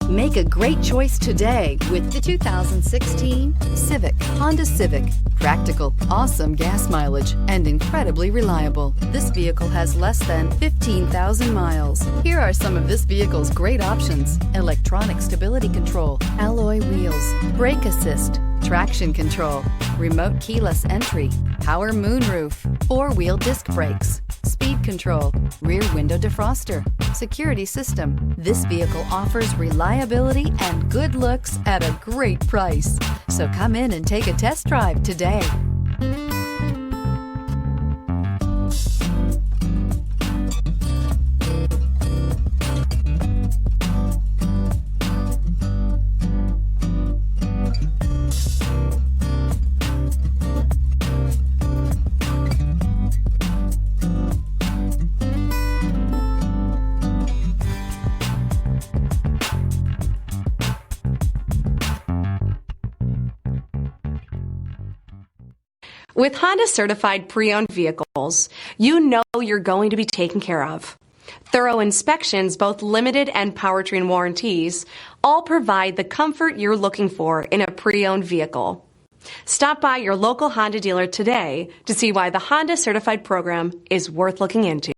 Make a great choice today with the 2016 Civic. Honda Civic. Practical, awesome gas mileage, and incredibly reliable. This vehicle has less than 15,000 miles. Here are some of this vehicle's great options: electronic stability control, alloy wheels, brake assist, traction control, remote keyless entry, power moonroof, four-wheel disc brakes, speed control, rear window defroster, security system. This vehicle offers reliability and good looks at a great price. So come in and take a test drive today. With Honda certified pre-owned vehicles, you know you're going to be taken care of. Thorough inspections, both limited and powertrain warranties, all provide the comfort you're looking for in a pre-owned vehicle. Stop by your local Honda dealer today to see why the Honda certified program is worth looking into.